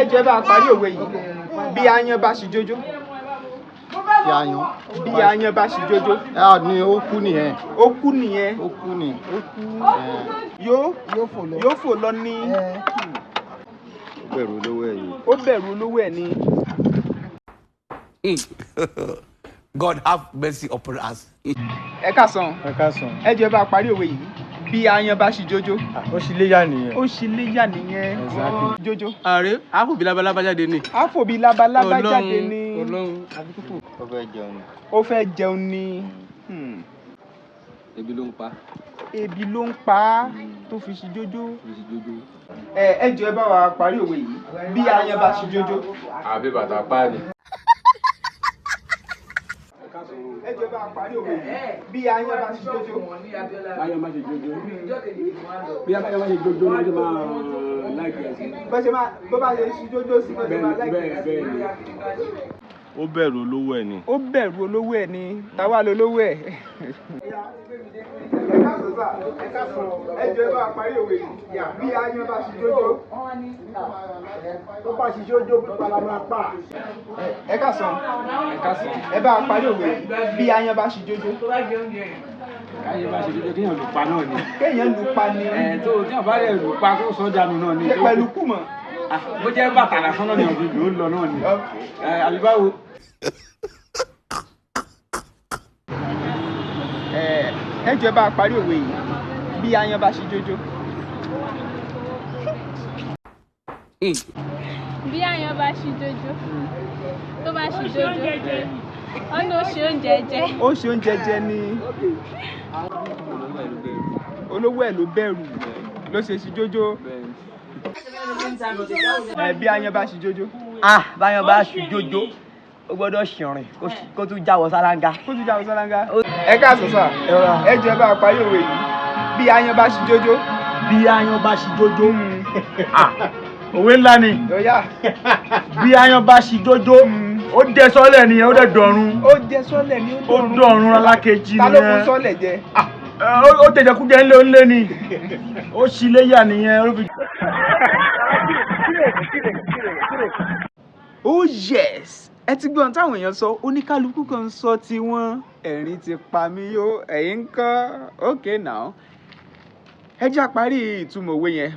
ẹ jẹ́ bá parí òwe yìí bí aáyán bá ṣe jójó. Bí aáyán bá ṣe jójó. Ni ó kú nìyẹn. Ó kú nìyẹn. Ó kú ni. Yóò fò lọ ní. Ó bẹ̀rù olówó ẹ̀ ni. Ó bẹ̀rù olówó ẹ̀ ni. God have mercy upon us. Ẹ káàsán. Ẹ jẹ́ bá parí òwe yìí bí aáyán bá ṣe jójó. Ó ṣì léyà nìyẹn. Ó ṣì léyà nìyẹn. Jójó. Ààrẹ àfòbí labalábá jáde ni. Àfòbí labalábá jáde ni. Ọlọ́run. Ó fẹ́ jẹun ni. Ó fẹ́ jẹun ni. Ebi ló ń pa. Ebi ló ń pa á tó fi ṣe jójó. Ẹ jọ̀ọ́ ẹ bá wa parí òwe yìí bí aáyán bá ṣe jójó. Àbí bàtà pa ni. Ẹ jọ̀ọ́ ẹ bá wa parí òwe yìí bí aáyán bá ṣe jójó. Aáyán bá ṣe jójó. Bí aáyán bá ṣe jójó ló máa láìpẹ́ sí. Bó bá ṣe ṣe jójó sí bó ṣe máa láìpẹ́ sí. Bẹ́ẹ̀ ni. Ó bẹ̀rù olówó ẹ̀ ni. Ó bẹ̀rù olówó ẹ̀ ni. Táwa lolówó ẹ̀. Ẹ jọ̀ọ́ ẹ bá wa parí òwe yìí bí aáyán bá ṣe jójó. Tó bá ṣe jójó pípa la máa pa. Ẹ káàsán. Ẹ bá wa parí òwe yìí bí aáyán bá ṣe jójó. Aáyán bá ṣe jójó kéèyàn lù pa náà ni. Kéèyàn lù pa ni. Tó tí wọ́n bá lè lù pa kó sọ dànù náà ni. Pẹ̀lú kù mọ̀. Bó jẹ́ bàtà lásán náà ni ọ̀gbìn ló ń lọ náà ni. Àbí báwo? Ẹ jọ̀ọ́ ẹ bá wa parí òwe yìí bí aáyán bá ṣe jójó. Bí aáyán bá ṣe jójó tó bá ṣe jójó ọ̀nà ó ṣe oúnjẹ jẹ. Ó ṣe oúnjẹ jẹ ni. Olówó ẹ̀ ló bẹ̀rù ló ṣe ṣe jójó. Bí aáyán bá ṣe jójó. Báyọ̀ bá ṣe jójó ó gbọ́dọ̀ ṣìrìn kó tún jáwọ́ sálángá. Ẹ káàsán sà. Ẹ jọ̀ọ́ ẹ bá wa parí òwe yìí bí aáyán bá ṣe jójó. Bí aáyán bá ṣe jójó. Òwe ńlá ni. Bí aáyán bá ṣe jójó ó dẹ sọ́lẹ̀ nìyẹn ó dẹ̀ dọ̀run. Ó jẹ sọ́lẹ̀ ni ó dọ̀run alákejì nìyẹn. Ta ló fún sọ́lẹ̀ jẹ? Ó tẹ̀jẹ̀kújẹ ńlé ni. Ó ṣì léyà nìyẹn. Oh yes! Ẹ ti gbọ́n táwọn èèyàn sọ oníkálukú kan ń sọ tiwọn ẹ̀rín ti pa mí yó ẹ̀yin ń kọ́ okay now. Ẹ jẹ́ àparí ìtumọ̀ òwe yẹn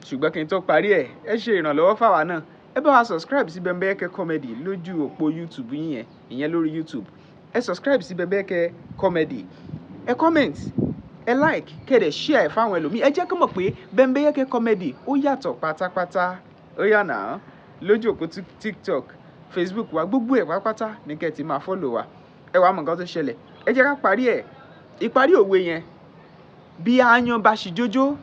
ṣùgbọ́n kí n tó parí ẹ̀ ẹ ṣe ìrànlọ́wọ́ fáwa náà ẹ bá wa subscribe sí Bembeyeke Comedy lójú òpó YouTube yín yẹn ìyẹn lórí YouTube ẹ subscribe sí Bembeyeke Comedy ẹ comment ẹ like kẹ́dẹ̀ share fáwọn ẹlòmíì ẹ jẹ́ kó mọ̀ pé Bembeyeke Comedy ó yàtọ̀ pátápátá ó yà náà lójú òpó TikTok Facebook wa gbogbo ẹ̀ pátápátá ní kẹ́ ti máa follow wa ẹ wàá mọ̀ nǹkan tó ṣẹlẹ̀ ẹ jẹ́ ká parí ẹ̀ ìparí òwe yẹn bí aáyán bá ṣe jójó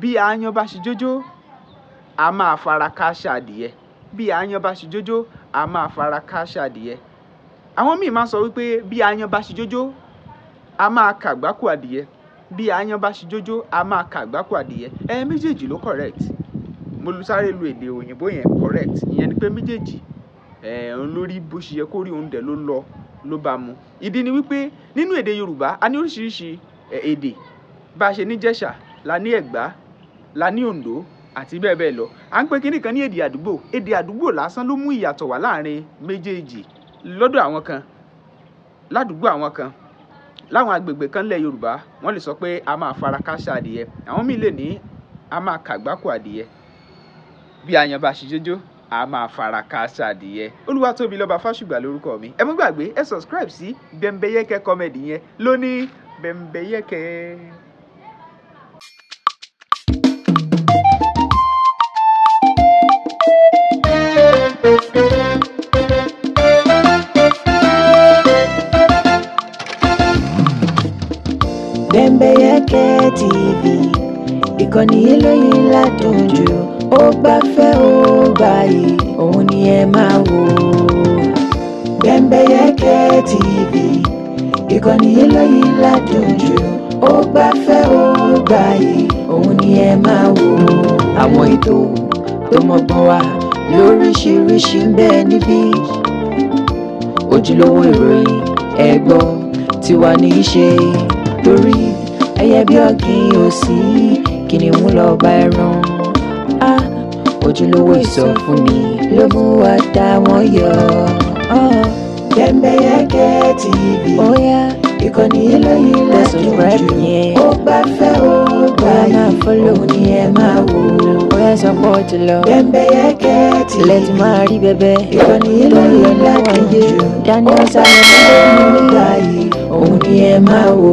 bí aáyán bá ṣe jójó a máa fara kááṣá adìyẹ bí aáyán bá ṣe jójó a máa fara kááṣá adìyẹ àwọn míì máa sọ wípé bí aáyán bá ṣe jójó a máa kàgbákò adìyẹ bí aáyán bá ṣe jójó a máa kàgbákò adìyẹ méjèèjì ló correct mo sáré lu èdè òyìnbó yẹn correct ìyẹn ni pé méjèèjì lórí bó ṣe yẹ kó rí òun dẹ̀ ló bá mu ìdí ni wípé nínú èdè Yorùbá a ní oríṣiríṣi èdè bá a ṣe ní Jẹ̀ṣà la ní Ẹ̀gbá la ní Oǹdó àti bẹ́ẹ̀ bẹ́ẹ̀ lọ à ń pè kíní kan ní èdè àdúgbò lásán ló mú ìyàtọ̀ wá láàrin méjèèjì lọ́dọ̀ àwọn kan ládùúgbò àwọn kan láwọn agbègbè kan lẹ̀ Yorùbá wọ́n lè sọ pé a máa fara kááṣá adìyẹ àwọn míì lè ní a máa kàgbákò adìyẹ bí aáyán bá ṣe jójó a máa fara kááṣá adìyẹ Olúwatóbilọ́ba Fásùgbà lórúkọ mi ẹ mú gbàgbé ẹ subscribe sí Bembeyeke Comedy yẹn lóní Bembeyeke. Bembeyeke TV ìkànnì eléyìí ládùn jù ó gbafẹ́ ó gbààyè òun ni ẹ máa wò. Bembeyeke TV ìkànnì eléyìí ládùn jù ó gbafẹ́ ó gbààyè òun ni ẹ máa wò. àwọn ètò tó mọ́gbọ́n wá lóríṣiríṣi ń bẹ níbí ojúlówó ìròyìn ẹ̀gbọ́n tiwa ní í ṣe torí ẹyẹ bí ọ̀gìn òsì kìnìún lọ bá ẹran ojúlówó ìsọfúnni ló mú wa dá wọn yọ. Bembeyeke TV, ìkànnì eléyìí lẹ́dùn jù. Ó bá fẹ́ ó gbà yìí, òun ni ẹ máa wò. Bembeyeke TV, lẹ́tí máa rí bẹ́bẹ́. Ìkànnì eléyìí lẹ́dùn jù. Daniel Salomon ló gbà yìí, òun ni ẹ máa wò.